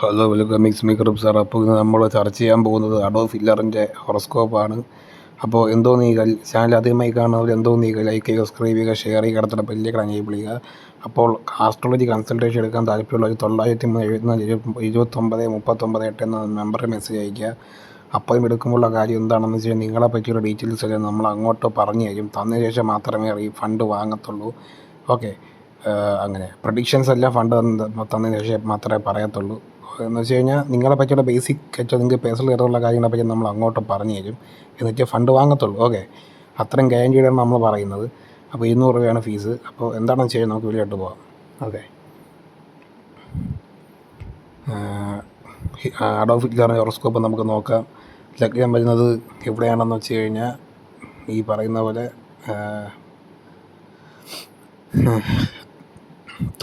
Hello, welcome mix me group sir. അപ്പോൾ ഇന്ന് നമ്മൾ ചർച്ച ചെയ്യാൻ പോകുന്നത് അഡോൾഫ് ഹിറ്റ്ലറിൻ്റെ ഹൊറോസ്കോപ്പാണ്. അപ്പോൾ എന്തോ നീ ചാനൽ ആദ്യമായി കാണുന്നവർ എന്തോ നീ ലൈക്ക് ചെയ്യുക, സബ്സ്ക്രൈബ് ചെയ്യുക, ഷെയർ ചെയ്യുക, അടുത്തുള്ള ബെല്ലിലേക്ക് എനേബിൾ ചെയ്യുക. അപ്പോൾ ആസ്ട്രോളജി കൺസൾട്ടേഷൻ എടുക്കാൻ താല്പര്യമുള്ളവർ 974 29 എന്ന നമ്പറിൽ മെസ്സേജ് അയയ്ക്കുക. അപ്പം എടുക്കുമ്പോഴുള്ള കാര്യം എന്താണെന്ന് വെച്ചാൽ നിങ്ങളെ പറ്റിയുള്ള ഡീറ്റെയിൽസ് എല്ലാം നമ്മൾ അങ്ങോട്ട് പറഞ്ഞു തരും. തന്ന ശേഷം മാത്രമേ ഫണ്ട് വാങ്ങത്തുള്ളൂ. ഓക്കെ, അങ്ങനെ പ്രഡിക്ഷൻസ് എല്ലാം ഫണ്ട് തന്നതിന് ശേഷം മാത്രമേ പറയത്തുള്ളൂ. എന്ന് വെച്ച് കഴിഞ്ഞാൽ നിങ്ങളെ പറ്റിയുള്ള ബേസിക് ആയിട്ട് നിങ്ങൾക്ക് പേഴ്സണൽ ആയിട്ടുള്ള കാര്യങ്ങളെ പറ്റി നമ്മൾ അങ്ങോട്ട് പറഞ്ഞു തരും, എന്നിട്ട് ഫണ്ട് വാങ്ങത്തുള്ളൂ. ഓക്കെ, അത്രയും ഗ്യാരൻറ്റീഡാണ് നമ്മൾ പറയുന്നത്. അപ്പോൾ 200 രൂപയാണ് ഫീസ്. അപ്പോൾ എന്താണെന്ന് ചെയ്യാൻ നമുക്ക് വീട്ടിലോട്ട് പോകാം. ഓക്കെ, അഡോൾഫ് ഹിറ്റ്ലറിൻ്റെ ഹൊറോസ്കോപ്പ് നമുക്ക് നോക്കാം. ലഗ്നം വരുന്നത് എവിടെയാണെന്ന് വെച്ച് കഴിഞ്ഞാൽ ഈ പറയുന്ന പോലെ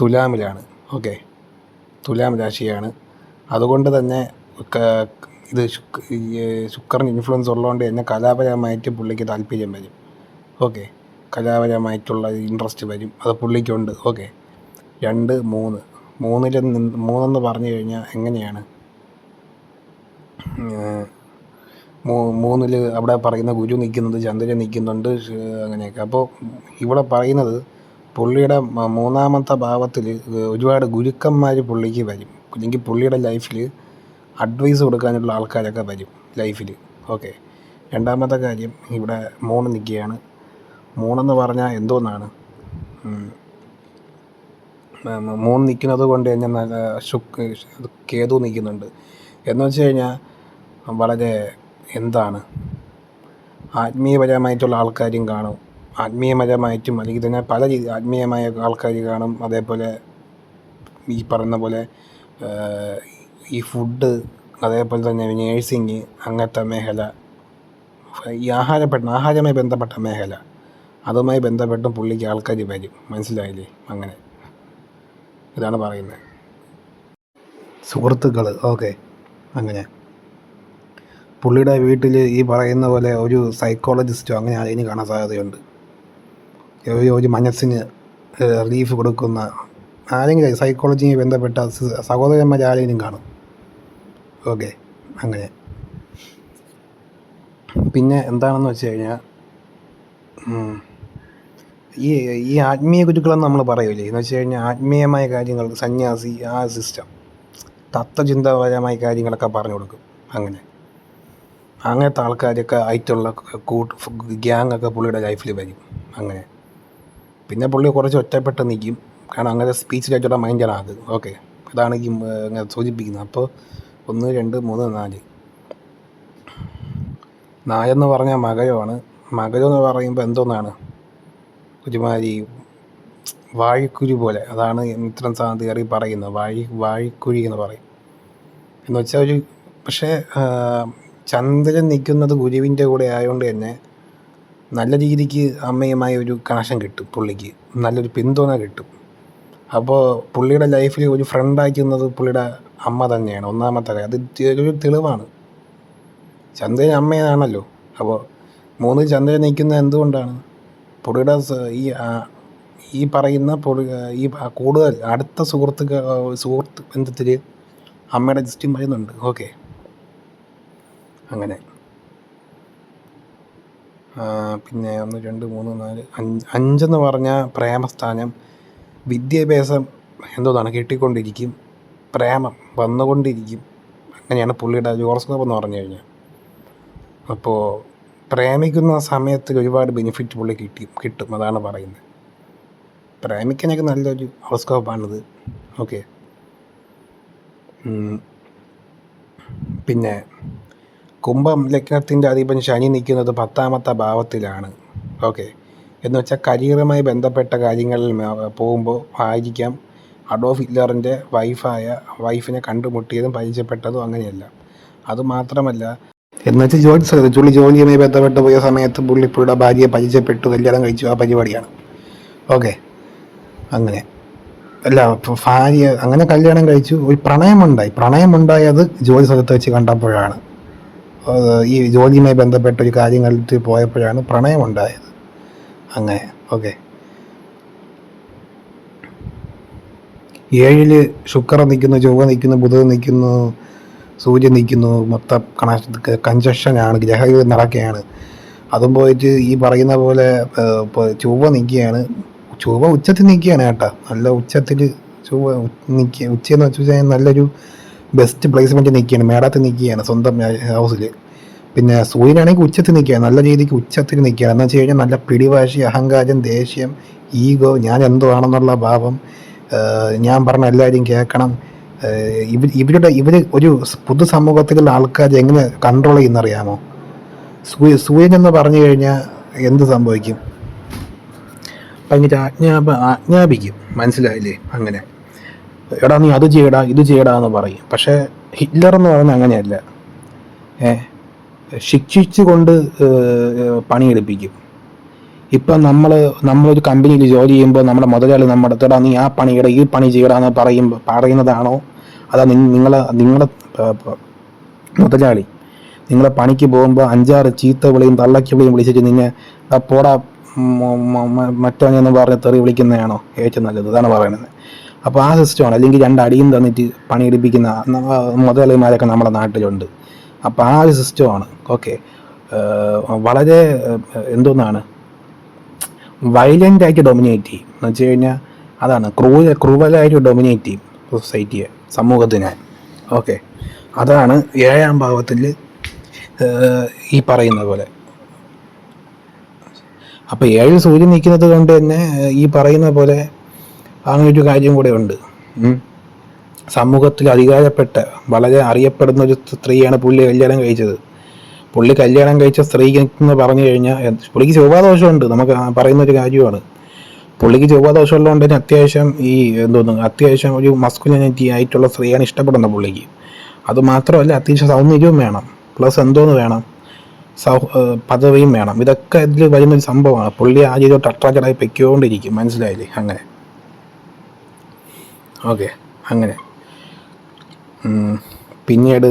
തുലാമിലാണ്. ഓക്കെ, തുലാം രാശിയാണ്. അതുകൊണ്ട് തന്നെ ഇത് ശുക്രൻ ഇൻഫ്ലുവൻസ് ഉള്ളതുകൊണ്ട് തന്നെ കലാപരമായിട്ട് പുള്ളിക്ക് താല്പര്യം വരും. ഓക്കെ, കലാപരമായിട്ടുള്ള ഇൻട്രസ്റ്റ് വരും, അത് പുള്ളിക്കുണ്ട്. ഓക്കെ, 2, 3 മൂന്നെന്ന് പറഞ്ഞു കഴിഞ്ഞാൽ എങ്ങനെയാണ്? 3 അവിടെ പറയുന്ന ഗുരു നിൽക്കുന്നുണ്ട്, ചന്ദ്രൻ നിൽക്കുന്നുണ്ട്, അങ്ങനെയൊക്കെ. അപ്പോൾ ഇവിടെ പറയുന്നത് പുള്ളിയുടെ 3ാമത്തെ ഭാവത്തിൽ ഒരുപാട് ഗുരുക്കന്മാർ പുള്ളിക്ക് വരും, അല്ലെങ്കിൽ പുള്ളിയുടെ ലൈഫിൽ അഡ്വൈസ് കൊടുക്കാനുള്ള ആൾക്കാരൊക്കെ വരും ലൈഫിൽ. ഓക്കെ, 2ാമത്തെ കാര്യം ഇവിടെ 3 നിൽക്കുകയാണ്. 3 പറഞ്ഞാൽ എന്തോന്നാണ്? 3 നിൽക്കുന്നത് കൊണ്ട് തന്നെ കേതു നിൽക്കുന്നുണ്ട്. എന്ന് വെച്ച് കഴിഞ്ഞാൽ വളരെ എന്താണ്, ആത്മീയപരമായിട്ടുള്ള ആൾക്കാരും കാണും, ആത്മീയപരമായിട്ടും അല്ലെങ്കിൽ തന്നെ പല രീതി ആത്മീയമായ ആൾക്കാർ കാണും. അതേപോലെ ഈ പറയുന്ന പോലെ ഈ ഫുഡ്, അതേപോലെ തന്നെ നേഴ്സിങ്, അങ്ങനത്തെ മേഖല, ഈ ആഹാരവുമായി ബന്ധപ്പെട്ട മേഖല, അതുമായി ബന്ധപ്പെട്ടും പുള്ളിക്ക് ആൾക്കാർ വരും. മനസ്സിലായില്ലേ? അങ്ങനെ ഇതാണ് പറയുന്നത്. സുഹൃത്തുക്കൾ, ഓക്കെ, അങ്ങനെ പുള്ളിയുടെ വീട്ടിൽ ഈ പറയുന്ന പോലെ ഒരു സൈക്കോളജിസ്റ്റോ അങ്ങനെ ആരെങ്കിലും കാണാൻ സാധ്യതയുണ്ട്. ഒരു മനസ്സിന് റിലീഫ് കൊടുക്കുന്ന ആരെങ്കിലും, സൈക്കോളജിയുമായി ബന്ധപ്പെട്ട സഹോദരന്മാർ ആരെങ്കിലും കാണും. ഓക്കെ, അങ്ങനെ. പിന്നെ എന്താണെന്ന് വെച്ച് കഴിഞ്ഞാൽ ഈ ആത്മീയ ഗുരുക്കളെന്ന് നമ്മൾ പറയൂലേ, എന്ന് വെച്ച് കഴിഞ്ഞാൽ ആത്മീയമായ കാര്യങ്ങൾ, സന്യാസി, ആ സിസ്റ്റം, തത്വചിന്താപരമായ കാര്യങ്ങളൊക്കെ പറഞ്ഞു കൊടുക്കും. അങ്ങനത്തെ ആൾക്കാരൊക്കെ ആയിട്ടുള്ള ഗ്യാങ്ങൊക്കെ പുള്ളിയുടെ ലൈഫിൽ വരും. അങ്ങനെ പിന്നെ പുള്ളി കുറച്ച് ഒറ്റപ്പെട്ട് നിൽക്കും, കാരണം അങ്ങനെ സ്പീച്ചിലായിട്ടുള്ള മൈൻഡാണ് അത്. ഓക്കെ, അതാണ് ഈ അങ്ങനെ സൂചിപ്പിക്കുന്നത്. അപ്പോൾ 1, 2, 3, 4 4 പറഞ്ഞാൽ മകരമാണ്. മകരം എന്ന് പറയുമ്പോൾ എന്തോന്നാണ്, ഒരുമാതിരി വാഴിക്കുഴി പോലെ, അതാണ് ഇത്തരം സാധ്യത പറയുന്നത്. വാഴിക്കുഴി എന്ന് പറയും. എന്ന് വെച്ചാൽ പക്ഷേ ചന്ദ്രൻ നിൽക്കുന്നത് ഗുരുവിൻ്റെ കൂടെ ആയതുകൊണ്ട് തന്നെ നല്ല രീതിക്ക് അമ്മയുമായി ഒരു കണക്ഷൻ കിട്ടും, പുള്ളിക്ക് നല്ലൊരു പിന്തുണ കിട്ടും. അപ്പോൾ പുള്ളിയുടെ ലൈഫിൽ ഒരു ഫ്രണ്ടാക്കുന്നത് പുള്ളിയുടെ അമ്മ തന്നെയാണ്. 1ാമത്തെ കാര്യം, അത് ഒരു തെളിവാണ്. ചന്ദ്രൻ അമ്മയാണല്ലോ. അപ്പോൾ 3 ചന്ദ്രൻ നിൽക്കുന്നത് എന്തുകൊണ്ടാണ്? പുള്ളിയുടെ ഈ പറയുന്ന ഈ കൂടുതൽ അടുത്ത സുഹൃത്ത് ബന്ധത്തിൽ അമ്മയുടെ ജസ്റ്റും വരുന്നുണ്ട്. ഓക്കെ, അങ്ങനെ. പിന്നെ 1, 2, 3, 4, 5 പറഞ്ഞാൽ പ്രേമസ്ഥാനം, വിദ്യാഭ്യാസം എന്തോന്നാണ്, കിട്ടിക്കൊണ്ടിരിക്കും, പ്രേമം വന്നുകൊണ്ടിരിക്കും. അങ്ങനെയാണ് പുള്ളിയുടെ ഹൊറോസ്കോപ്പ് എന്ന് പറഞ്ഞു കഴിഞ്ഞാൽ. അപ്പോൾ പ്രേമിക്കുന്ന സമയത്തിൽ ഒരുപാട് ബെനിഫിറ്റ് പുള്ളി കിട്ടും, അതാണ് പറയുന്നത്. പ്രേമിക്കാനൊക്കെ നല്ലൊരു ഹൊറോസ്കോപ്പാണിത്. ഓക്കെ, പിന്നെ കുംഭം ലഗ്നത്തിൻ്റെ അധിപൻ ശനി നിൽക്കുന്നത് 10ാമത്തെ ഭാവത്തിലാണ്. ഓക്കെ, എന്ന് വെച്ചാൽ കരിയറുമായി ബന്ധപ്പെട്ട കാര്യങ്ങളിൽ പോകുമ്പോൾ ആയിരിക്കാം അഡോൾഫ് ഹിറ്റ്ലറിൻ്റെ വൈഫിനെ കണ്ടുമുട്ടിയതും പരിചയപ്പെട്ടതും അങ്ങനെയല്ല. അതുമാത്രമല്ല, എന്ന് വെച്ചാൽ ജോലിയുമായി ബന്ധപ്പെട്ട് പോയ സമയത്ത് പുള്ളിയുടെ ഭാര്യയെ പരിചയപ്പെട്ടു, കല്യാണം കഴിച്ചു, ആ പരിപാടിയാണ്. ഓക്കെ, അങ്ങനെ അല്ല, ഭാര്യ അങ്ങനെ കല്യാണം കഴിച്ചു, ഒരു പ്രണയമുണ്ടായത് ജോലി സ്ഥലത്ത് വെച്ച് കണ്ടപ്പോഴാണ്. ഈ ജോലിയുമായി ബന്ധപ്പെട്ട ഒരു കാര്യങ്ങളിൽ പോയപ്പോഴാണ് പ്രണയമുണ്ടായത്. അങ്ങനെ. ഓക്കെ, ഏഴിൽ ശുക്രൻ നിൽക്കുന്നു, ചൊവ്വ നിൽക്കുന്നു, ബുധൻ നിൽക്കുന്നു, സൂര്യൻ നിൽക്കുന്നു. മൊത്തം കൺജക്ഷനാണ്, ഗ്രഹങ്ങൾ നടക്കുകയാണ്. അതും പോയിട്ട് ഈ പറയുന്ന പോലെ ഇപ്പോൾ ചൊവ്വ നിൽക്കുകയാണ്. ചൊവ്വ ഉച്ചത്തിൽ നിൽക്കുകയാണ് കേട്ടോ, നല്ല ഉച്ചത്തിൽ ചൊവ്വ നിൽക്കുക. ഉച്ചയെന്ന് വെച്ച് കഴിഞ്ഞാൽ നല്ലൊരു ബെസ്റ്റ് പ്ലേസ്മെൻറ്റ് നിൽക്കുകയാണ്, മേടത്തിൽ നിൽക്കുകയാണ് സ്വന്തം ഹൗസിൽ. പിന്നെ സൂര്യനാണെങ്കിൽ ഉച്ചത്തിൽ നിൽക്കുകയാണ്, നല്ല രീതിക്ക് ഉച്ചത്തിൽ നിൽക്കുകയാണ്. എന്ന് വെച്ച് കഴിഞ്ഞാൽ നല്ല പിടിവാശി, അഹങ്കാരം, ദേഷ്യം, ഈഗോ, ഞാൻ എന്തോ ആണെന്നുള്ള ഭാവം, ഞാൻ പറഞ്ഞ എല്ലാവരും കേൾക്കണം. ഇവർ ഒരു പൊതുസമൂഹത്തിലുള്ള ആൾക്കാർ എങ്ങനെ കൺട്രോൾ ചെയ്യുന്നറിയാമോ? സൂര്യൻ എന്ന് പറഞ്ഞു കഴിഞ്ഞാൽ എന്ത് സംഭവിക്കും? ഭയങ്കര ആജ്ഞാപിക്കും, മനസ്സിലായില്ലേ? അങ്ങനെ എടാ നീ അത് ചെയ്യടാ, ഇത് ചെയ്യടാ എന്ന് പറയും. പക്ഷേ ഹിറ്റ്ലർ എന്ന് പറഞ്ഞാൽ അങ്ങനെയല്ല. ശിക്ഷിച്ചു കൊണ്ട് പണിയെടുപ്പിക്കും. ഇപ്പം നമ്മളൊരു കമ്പനിയിൽ ജോലി ചെയ്യുമ്പോൾ നമ്മുടെ മുതലാളി നമ്മുടെ അടുത്തടാ നീ ആ പണിയുടെ ഈ പണി ചെയ്യടാ എന്ന് പറയുന്നതാണോ? അതാ നിങ്ങളുടെ മുതലാളി നിങ്ങളെ പണിക്ക് പോകുമ്പോൾ 5-6 ചീത്ത വിളിയും തള്ളക്കി വിളിയും വിളിച്ചിട്ട് നിങ്ങൾ പോടാ മറ്റവനെന്ന് പറഞ്ഞ് തെറി വിളിക്കുന്നതാണോ ഏറ്റവും നല്ലത്? ഇതാണ് പറയുന്നത്. അപ്പോൾ ആ സിസ്റ്റമാണ്. അല്ലെങ്കിൽ 2 അടിയും തന്നിട്ട് പണിയെടുപ്പിക്കുന്ന മുതലാളിമാരൊക്കെ നമ്മുടെ നാട്ടിലുണ്ട്. അപ്പോൾ ആ ഒരു സിസ്റ്റമാണ്. ഓക്കെ, വളരെ എന്തോന്നാണ് വയലൻ്റായിട്ട് ഡൊമിനേറ്റ് ചെയ്യും എന്ന് വെച്ച് കഴിഞ്ഞാൽ അതാണ് ക്രൂവലായിട്ട് ഡൊമിനേറ്റ് ചെയ്യും സൊസൈറ്റിയെ, സമൂഹത്തിനെ. ഓക്കെ, അതാണ് 7ാം ഭാവത്തിൽ ഈ പറയുന്ന പോലെ. അപ്പോൾ 7 സൂര്യൻ നിൽക്കുന്നത് കൊണ്ട് തന്നെ ഈ പറയുന്ന പോലെ അങ്ങനൊരു കാര്യം കൂടെ ഉണ്ട്. സമൂഹത്തിൽ അധികാരപ്പെട്ട വളരെ അറിയപ്പെടുന്ന ഒരു സ്ത്രീയാണ് പുള്ളി കല്യാണം കഴിച്ചത്. പുള്ളി കല്യാണം കഴിച്ച സ്ത്രീക്ക് എന്ന് പറഞ്ഞു കഴിഞ്ഞാൽ പുള്ളിക്ക് ചൊവ്വാദോഷമുണ്ട്, നമുക്ക് പറയുന്നൊരു കാര്യമാണ്. പുള്ളിക്ക് ചൊവ്വാദോഷം ഉള്ളതുകൊണ്ട് തന്നെ അത്യാവശ്യം ഒരു മസ്കുലിനിറ്റി ആയിട്ടുള്ള സ്ത്രീയാണ് ഇഷ്ടപ്പെടുന്നത് പുള്ളിക്ക്. അതുമാത്രമല്ല, അത്യാവശ്യം സൗന്ദര്യവും വേണം, പ്ലസ് എന്തോന്ന് വേണം, പദവിയും വേണം. ഇതൊക്കെ ഇതിൽ വരുന്നൊരു സംഭവമാണ്. പുള്ളി ആദ്യം തൊട്ട് അട്രാക്റ്റഡായി പൊയ്ക്കൊണ്ടിരിക്കും, മനസ്സിലായില്ലേ? അങ്ങനെ ഓക്കെ, അങ്ങനെ പിന്നീട്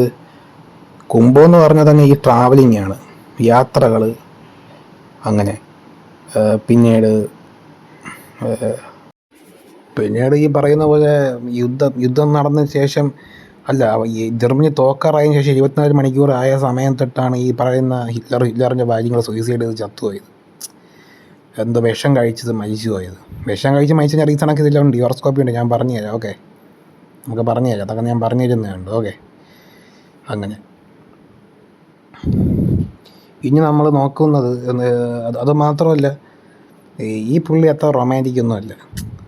കുംഭം എന്ന് പറഞ്ഞാൽ തന്നെ ഈ ട്രാവലിംഗ് ആണ്, യാത്രകൾ. അങ്ങനെ പിന്നീട് ഈ പറയുന്ന പോലെ യുദ്ധം നടന്നതിന് ശേഷം ഈ ജർമ്മനി തോക്കാറായതിനു ശേഷം 24 മണിക്കൂർ ആയ സമയം തൊട്ടാണ് ഈ പറയുന്ന ഹിറ്റ്ലറിൻ്റെ ഭാര്യങ്ങൾ സൂയിസൈഡ് ചെയ്ത് ചത്തുപോയത്. എന്തോ വിഷം കഴിച്ചത് മരിച്ചു പോയത്. വിഷം കഴിച്ച് മരിച്ച റീസണൊക്കെ ഇതിലുണ്ട്, യൂറോസ്കോപ്പി ഉണ്ട്, ഞാൻ പറഞ്ഞു തരാം. ഓക്കെ, നമുക്ക് പറഞ്ഞു തരാം, അതൊക്കെ ഞാൻ പറഞ്ഞു തരുന്നുണ്ട്. ഓക്കെ, അങ്ങനെ ഇനി നമ്മൾ നോക്കുന്നത് അത് മാത്രമല്ല, ഈ പുള്ളി അത്ര റൊമാൻറ്റിക് ഒന്നുമല്ല.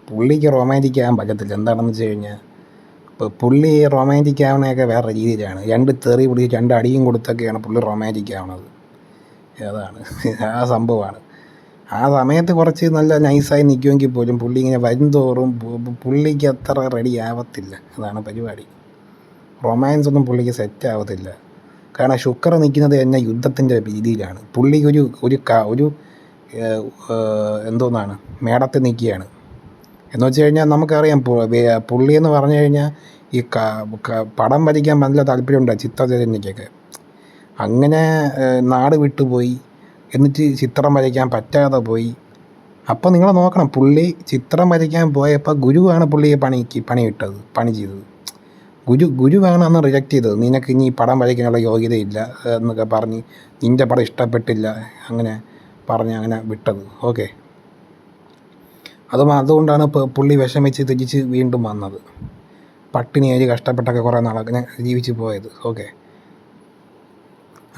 പുള്ളിക്ക് റൊമാൻറ്റിക് ആകാൻ പറ്റത്തില്ല. എന്താണെന്ന് വെച്ച് കഴിഞ്ഞാൽ ഇപ്പോൾ പുള്ളി റൊമാൻറ്റിക് ആവുന്നതൊക്കെ വേറെ രീതിയിലാണ്. 2 തെറി പിടിച്ച് 2 അടിയും കൊടുത്തൊക്കെയാണ് പുള്ളി റൊമാൻറ്റിക് ആവുന്നത്. അതാണ് ആ സംഭവമാണ്. ആ സമയത്ത് കുറച്ച് നല്ല നൈസായി നിൽക്കുമെങ്കിൽ പോലും പുള്ളി ഇങ്ങനെ വരുംതോറും പുള്ളിക്ക് അത്ര റെഡി ആവത്തില്ല. അതാണ് പരിപാടി. റൊമാൻസ് ഒന്നും പുള്ളിക്ക് സെറ്റ് ആവത്തില്ല. കാരണം ശുക്രൻ നിൽക്കുന്നത് തന്നെ യുദ്ധത്തിൻ്റെ രീതിയിലാണ്. പുള്ളിക്ക് ഒരു എന്തോന്നാണ് മേടത്തിൽ നിൽക്കുകയാണ്. എന്ന് വെച്ച് കഴിഞ്ഞാൽ നമുക്കറിയാം പുള്ളി എന്ന് പറഞ്ഞു കഴിഞ്ഞാൽ ഈ പടം വരയ്ക്കാൻ നല്ല താല്പര്യമുണ്ട് ചിത്രരചനയ്ക്കൊക്കെ. അങ്ങനെ നാട് വിട്ടുപോയി, എന്നിട്ട് ചിത്രം വരയ്ക്കാൻ പറ്റാതെ പോയി. അപ്പോൾ നിങ്ങൾ നോക്കണം, പുള്ളി ചിത്രം വരയ്ക്കാൻ പോയപ്പോൾ ഗുരുവാണ് പുള്ളിയെ പണി ചെയ്തത്. ഗുരുവാണ് അന്ന് റിജക്റ്റ് ചെയ്തത്. നിനക്ക് ഇനി പടം വരയ്ക്കാനുള്ള യോഗ്യതയില്ല എന്നൊക്കെ പറഞ്ഞ്, നിൻ്റെ പടം ഇഷ്ടപ്പെട്ടില്ല അങ്ങനെ പറഞ്ഞ് അങ്ങനെ വിട്ടത്. ഓക്കെ, അതുകൊണ്ടാണ് ഇപ്പോൾ പുള്ളി വിഷമിച്ച് തിരിച്ച് വീണ്ടും വന്നത്. പട്ടിണിയായി കഷ്ടപ്പെട്ടൊക്കെ കുറേ നാളൊക്കെ ജീവിച്ച് പോയത്. ഓക്കെ,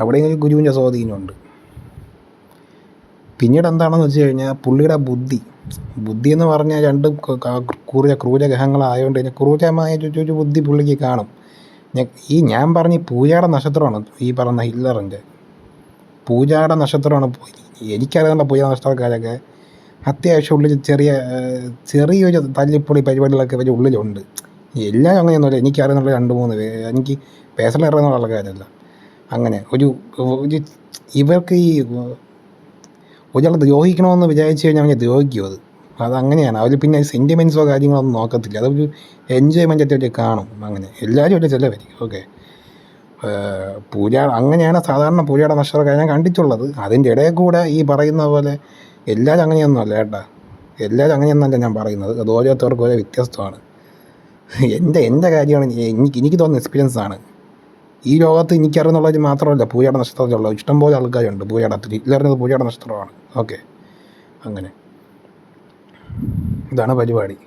അവിടെ ഒരു ഗുരുവിൻ്റെ സ്വാധീനമുണ്ട്. പിന്നീട് എന്താണെന്ന് വെച്ച് കഴിഞ്ഞാൽ പുള്ളിയുടെ ബുദ്ധി എന്ന് പറഞ്ഞാൽ 2 ക്രൂരഗ്രഹങ്ങളായതുകൊണ്ട് തന്നെ ക്രൂരമായ ഒരു ബുദ്ധി പുള്ളിക്ക് കാണും. ഞാൻ പറഞ്ഞ പൂജാട നക്ഷത്രമാണ് ഈ പറഞ്ഞ ഹിറ്റ്ലറിൻ്റെ പൂജാട നക്ഷത്രമാണ്. എനിക്കറിയാവുന്ന പൂജാ നക്ഷത്രക്കാരൊക്കെ അത്യാവശ്യം ഉള്ളിൽ ചെറിയൊരു തല്ലിപ്പൊളി പരിപാടികളൊക്കെ ഇവർ ഉള്ളിലുണ്ട്. എല്ലാം അങ്ങനെയൊന്നുമില്ല, എനിക്കറിയുന്നുള്ള 2-3 പേര്, എനിക്ക് പേഴ്സണൽ അറിയുന്ന ആൾക്കാരല്ല. അങ്ങനെ ഇവർക്ക് ഈ ഒരാൾ ദ്രോഹിക്കണമെന്ന് വിചാരിച്ചു കഴിഞ്ഞാൽ അവനെ ദ്രോഹിക്കും. അതങ്ങനെയാണ്. അവർ പിന്നെ സെൻറ്റിമെൻറ്റ്സോ കാര്യങ്ങളൊന്നും നോക്കത്തില്ല. അതൊരു എൻജോയ്മെൻ്റ് ആയിട്ട് കാണും. അങ്ങനെ എല്ലാവരും ഒരു ചിലവർ. ഓക്കെ, അങ്ങനെയാണ് സാധാരണ പൂജയുടെ നക്ഷത്രക്കാരെ ഞാൻ കണ്ടിട്ടുള്ളത്. അതിൻ്റെ ഇടയിൽ കൂടെ ഈ പറയുന്ന പോലെ എല്ലാവരും അങ്ങനെയൊന്നുമല്ല കേട്ടാ, എല്ലാവരും അങ്ങനെയൊന്നുമല്ല ഞാൻ പറയുന്നത്. അത് ഓരോരുത്തർക്കും ഓരോ വ്യത്യസ്തമാണ്. എൻ്റെ കാര്യമാണ് എനിക്ക് തോന്നുന്ന എക്സ്പീരിയൻസ് ആണ്. ഈ ലോകത്ത് എനിക്കറിയുന്നുള്ളത് മാത്രമല്ല പൂജയുടെ നക്ഷത്രത്തിലുള്ളത്. ഇഷ്ടംപോലെ ആൾക്കാരുണ്ട് പൂജയുടെ. ഹിറ്റ്ലറിനത് പൂജയുടെ നക്ഷത്രമാണ്. ഓക്കെ, അങ്ങനെ ഇതാണ് പരിപാടി.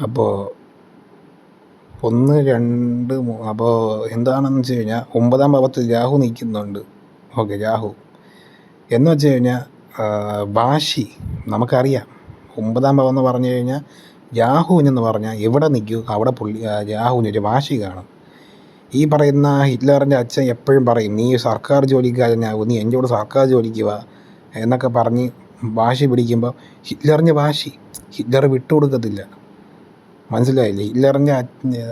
അപ്പോൾ 1, 2, 3 അപ്പോൾ എന്താണെന്ന് വെച്ച് കഴിഞ്ഞാൽ 9ാം ഭാവത്തിൽ രാഹു നിൽക്കുന്നുണ്ട്. ഓക്കെ, രാഹു എന്ന് വെച്ച് കഴിഞ്ഞാൽ വാശി നമുക്കറിയാം. 9ാം ഭാവം എന്ന് പറഞ്ഞു കഴിഞ്ഞാൽ രാഹുവിനെന്ന് പറഞ്ഞാൽ എവിടെ നിൽക്കൂ അവിടെ രാഹുവിനൊരു വാശി കാണും. ഈ പറയുന്ന ഹിറ്റ്ലറിൻ്റെ അച്ഛൻ എപ്പോഴും പറയും, നീ സർക്കാർ ജോലിക്കാരനാകും, നീ എൻ്റെ കൂടെ സർക്കാർ ജോലിക്ക് വാ എന്നൊക്കെ പറഞ്ഞ് വാശി പിടിക്കുമ്പോൾ ഹിറ്റ്ലറിൻ്റെ വാശി ഹിറ്റ്ലർ വിട്ടുകൊടുക്കത്തില്ല. മനസ്സിലായില്ലേ? ഹിറ്റ്ലറിൻ്റെ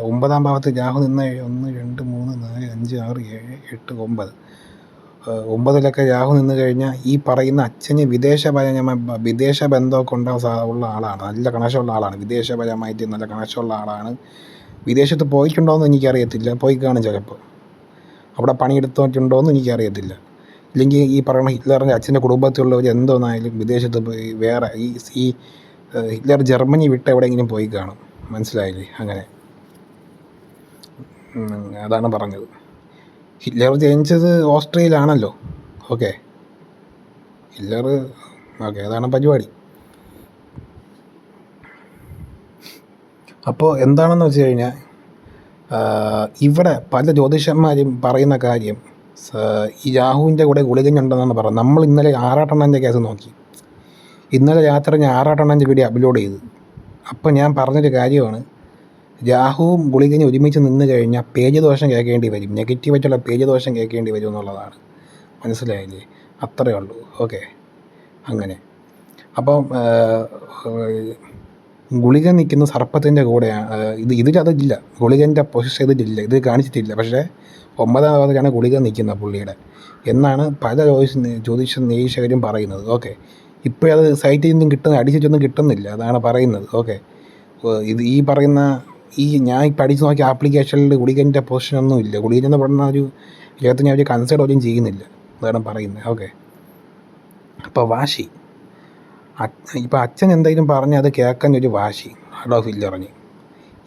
9ാം ഭാവത്തിൽ രാഹു നിന്ന് 1, 2, 3, 4, 5, 6, 7, 8, 9 രാഹു നിന്ന് കഴിഞ്ഞാൽ ഈ പറയുന്ന അച്ഛന് വിദേശ ബന്ധമൊക്കെ ഉള്ള ആളാണ്. നല്ല കണക്ഷനുള്ള ആളാണ്. വിദേശപരമായിട്ട് നല്ല കണക്ഷനുള്ള ആളാണ്. വിദേശത്ത് പോയിട്ടുണ്ടോയെന്ന് എനിക്കറിയത്തില്ല. പോയി കാണും ചിലപ്പോൾ. അവിടെ പണിയെടുത്തിട്ടുണ്ടോയെന്ന് എനിക്കറിയത്തില്ല. ഇല്ലെങ്കിൽ ഈ പറയുന്ന ഹിറ്റ്ലറിൻ്റെ അച്ഛൻ്റെ കുടുംബത്തിലുള്ളവർ എന്തോന്നായാലും വിദേശത്ത് പോയി വേറെ ഈ ഹിറ്റ്ലർ ജർമ്മനി വിട്ട് എവിടെയെങ്കിലും പോയി കാണും. മനസ്സിലായില്ലേ? അങ്ങനെ അതാണ് പറഞ്ഞത്. ഹിറ്റ്ലർ ജനിച്ചത് ഓസ്ട്രിയയിലാണല്ലോ. ഓക്കെ, അതാണ് പരിപാടി. അപ്പോൾ എന്താണെന്ന് വെച്ച് കഴിഞ്ഞാൽ ഇവിടെ പല ജ്യോതിഷന്മാരും പറയുന്ന കാര്യം ഈ രാഹുവിൻ്റെ കൂടെ ഗുളികഞ്ഞുണ്ടെന്നാണ് പറയുന്നത്. നമ്മൾ ഇന്നലെ ആറാട്ടെണ്ണൻ്റെ കേസ് നോക്കി. ഇന്നലെ രാത്രി ഞാൻ ആറാട്ടെണ്ണൻ്റെ വീഡിയോ അപ്ലോഡ് ചെയ്തു. അപ്പോൾ ഞാൻ പറഞ്ഞൊരു കാര്യമാണ്, രാഹുവും ഗുളികഞ്ഞ് ഒരുമിച്ച് നിന്ന് കഴിഞ്ഞാൽ പേജ് ദോഷം കേൾക്കേണ്ടി വരും. നെഗറ്റീവായിട്ടുള്ള പേജ് ദോഷം കേൾക്കേണ്ടി വരും എന്നുള്ളതാണ്. മനസ്സിലായില്ലേ? അത്രയേ ഉള്ളൂ. ഓക്കെ, അങ്ങനെ അപ്പം ഗുളിക നിൽക്കുന്ന സർപ്പത്തിൻ്റെ കൂടെയാണ്. ഇതിലതില്ല, ഗുളികൻ്റെ പൊസിഷൻ ഇതിലില്ല, ഇത് കാണിച്ചിട്ടില്ല. പക്ഷേ 9ാം ഭാവത്തിലാണ് ഗുളിക നിൽക്കുന്നത് പുള്ളിയുടെ എന്നാണ് പല ജ്യോതിഷ നിരീക്ഷകരും പറയുന്നത്. ഓക്കെ, ഇപ്പോഴത് സൈറ്റിൽ നിന്നും അടിച്ചിട്ടൊന്നും കിട്ടുന്നില്ല, അതാണ് പറയുന്നത്. ഓക്കെ, ഈ പറയുന്ന ഞാൻ പഠിച്ച് നോക്കിയ ആപ്ലിക്കേഷനിൽ ഗുളികൻ്റെ പൊസിഷനൊന്നും ഇല്ല. ഗുളികെന്ന് പറഞ്ഞ ഒരു ഗ്രഹത്തിനെ അവർ കൺസിഡർ പോലും ചെയ്യുന്നില്ല, അതാണ് പറയുന്നത്. ഓക്കെ, അപ്പോൾ വാശി ഇപ്പോൾ അച്ഛൻ എന്തെങ്കിലും പറഞ്ഞ് അത് കേൾക്കാൻ ഒരു വാശി അഡോൾഫ് ഹിറ്റ്ലറിന്.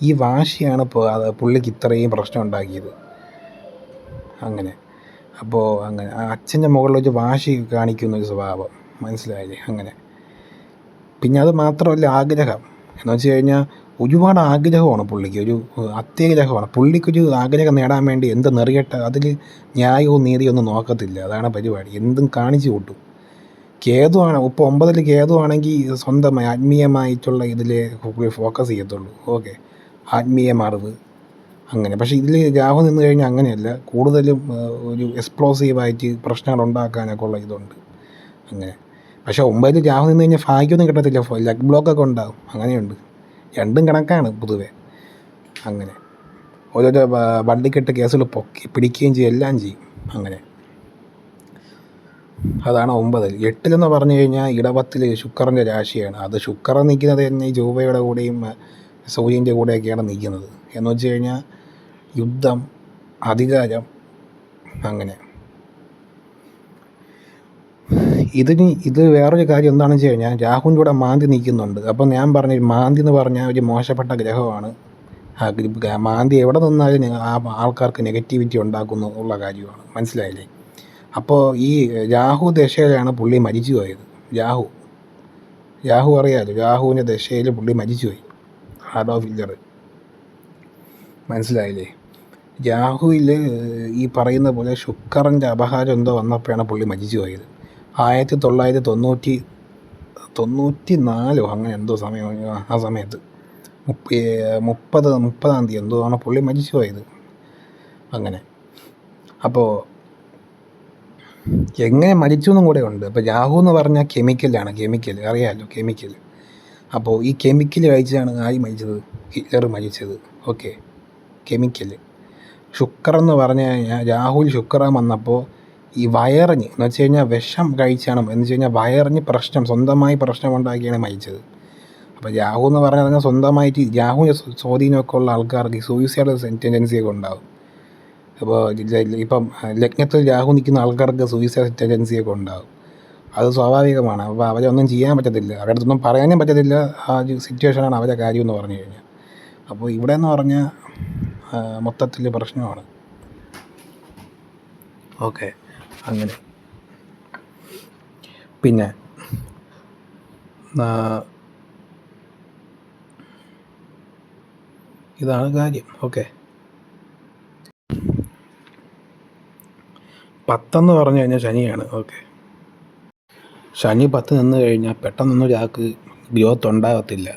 ഈ വാശിയാണ് ഇപ്പോൾ പുള്ളിക്ക് ഇത്രയും പ്രശ്നം ഉണ്ടാക്കിയത്. അങ്ങനെ അങ്ങനെ അച്ഛൻ്റെ മുകളിലൊരു വാശി കാണിക്കുന്ന ഒരു സ്വഭാവം. മനസ്സിലായില്ലേ? അങ്ങനെ പിന്നെ അത് മാത്രമല്ല, ആഗ്രഹം എന്ന് വെച്ച് കഴിഞ്ഞാൽ ഒരുപാട് ആഗ്രഹമാണ് പുള്ളിക്ക്, ഒരു അത്യാഗ്രഹമാണ് പുള്ളിക്കൊരു ആഗ്രഹം നേടാൻ വേണ്ടി എന്ത് നെറിയട്ട അതിൽ ന്യായവും നീതിയും ഒന്നും നോക്കത്തില്ല. അതാണ് പരിപാടി, എന്തും കാണിച്ചു കൂട്ടും. കേതുവാണ് ഇപ്പോൾ 9 കേതുവാണെങ്കിൽ സ്വന്തമായി ആത്മീയമായിട്ടുള്ള ഇതിൽ ഫോക്കസ് ചെയ്യത്തുള്ളൂ. ഓക്കെ, ആത്മീയ അറിവ് അങ്ങനെ. പക്ഷേ ഇതിൽ രാഹു നിന്ന് കഴിഞ്ഞാൽ അങ്ങനെയല്ല, കൂടുതലും ഒരു എക്സ്പ്ലോസീവായിട്ട് പ്രശ്നങ്ങൾ ഉണ്ടാക്കാനൊക്കെ ഉള്ള ഇതുണ്ട്. അങ്ങനെ പക്ഷേ 9 രാഹു നിന്ന് കഴിഞ്ഞാൽ ഭാഗ്യമൊന്നും കിട്ടത്തില്ല, ലക്ക് ബ്ലോക്കൊക്കെ ഉണ്ടാകും. അങ്ങനെയുണ്ട്, രണ്ടും കണക്കാണ് പൊതുവെ. അങ്ങനെ ഓരോരോ വണ്ടിക്കെട്ട് കേസുകൾ പിടിക്കുകയും ചെയ്യും, എല്ലാം ചെയ്യും. അങ്ങനെ അതാണ് 9. 8 പറഞ്ഞു കഴിഞ്ഞാൽ ഇടവത്തിൽ ശുക്രൻ്റെ രാശിയാണ്. അത് ശുക്രൻ നിൽക്കുന്നത് തന്നെ ഈ ചൊവ്വയുടെ കൂടെയും സൂര്യൻ്റെ കൂടെയൊക്കെയാണ് നിൽക്കുന്നത്. എന്ന് വെച്ച് കഴിഞ്ഞാൽ യുദ്ധം, അധികാരം, അങ്ങനെ. ഇത് വേറൊരു കാര്യം എന്താണെന്ന് വെച്ച് കഴിഞ്ഞാൽ രാഹുവിൻ്റെ കൂടെ മാന്തി നിൽക്കുന്നുണ്ട്. അപ്പം ഞാൻ പറഞ്ഞ മാന്തി എന്ന് പറഞ്ഞാൽ ഒരു മോശപ്പെട്ട ഗ്രഹമാണ്. മാന്തി എവിടെ നിന്നാലും ആ ആൾക്കാർക്ക് നെഗറ്റിവിറ്റി ഉണ്ടാക്കുന്നു ഉള്ള കാര്യമാണ്. മനസ്സിലായില്ലേ? അപ്പോൾ ഈ രാഹു ദശയിലാണ് പുള്ളി മരിച്ചു പോയത്. രാഹു അറിയാമല്ലോ, രാഹുവിൻ്റെ ദശയിൽ പുള്ളി മരിച്ചുപോയി, അഡോൾഫ് ഹിറ്റ്ലർ. മനസ്സിലായില്ലേ? രാഹുവിൽ ഈ പറയുന്ന പോലെ ശുക്രൻ്റെ അപഹാരം എന്തോ വന്നപ്പോഴാണ് പുള്ളി മരിച്ചു പോയത്. 1994 അങ്ങനെ എന്തോ സമയം, ആ സമയത്ത് 30-ാം തീയതി എന്തോ ആണ് പുള്ളി മരിച്ചു പോയത്. അങ്ങനെ അപ്പോൾ എങ്ങനെ മരിച്ചു എന്നും കൂടെ ഉണ്ട്. അപ്പോൾ രാഹു എന്ന് പറഞ്ഞാൽ കെമിക്കലാണ്, അറിയാമല്ലോ, കെമിക്കൽ. അപ്പോൾ ഈ കെമിക്കൽ കഴിച്ചാണ് ആര് മരിച്ചത്? ഹിറ്റ്ലർ മരിച്ചത്. Okay, chemical. ശുക്രൻ എന്ന് പറഞ്ഞു കഴിഞ്ഞാൽ രാഹുൽ ശുക്രൻ വന്നപ്പോൾ ഈ വയറിന് എന്ന് വെച്ച് കഴിഞ്ഞാൽ വിഷം കഴിച്ചാണ്, എന്ന് വെച്ച് കഴിഞ്ഞാൽ വയറിന് സ്വന്തമായി പ്രശ്നം ഉണ്ടാക്കിയാണ് മരിച്ചത്. അപ്പോൾ രാഹു എന്ന് പറഞ്ഞാൽ സ്വന്തമായിട്ട് രാഹുവിൻ്റെ സ്വാധീനമൊക്കെ ഉള്ള ആൾക്കാർക്ക് സൂയിസൈഡ് ടെൻഡൻസിയൊക്കെ ഉണ്ടാകും. അപ്പോൾ ഇപ്പം ലഗ്നത്തിൽ രാഹു നിൽക്കുന്ന ആൾക്കാർക്ക് സൂയിസൈഡ് ടെൻഡൻസിയൊക്കെ ഉണ്ടാകും. അത് സ്വാഭാവികമാണ്. അപ്പോൾ അവരെ ഒന്നും ചെയ്യാൻ പറ്റത്തില്ല, അവരുടെ അടുത്തൊന്നും പറയാനും പറ്റത്തില്ല. ആ ഒരു സിറ്റുവേഷനാണ് അവരുടെ കാര്യം എന്ന് പറഞ്ഞു കഴിഞ്ഞാൽ. അപ്പോൾ ഇവിടെ എന്ന് പറഞ്ഞാൽ മൊത്തത്തിൽ പ്രശ്നമാണ്. ഓക്കെ, അങ്ങനെ. പിന്നെ ഇതാണ് കാര്യം. ഓക്കെ, 10 പറഞ്ഞു കഴിഞ്ഞാൽ ശനിയാണ്. ഓക്കെ, ശനി 10 നിന്ന് കഴിഞ്ഞാൽ പെട്ടെന്നൊന്നും ഒരാൾക്ക് ഗ്രോത്ത് ഉണ്ടാകത്തില്ല.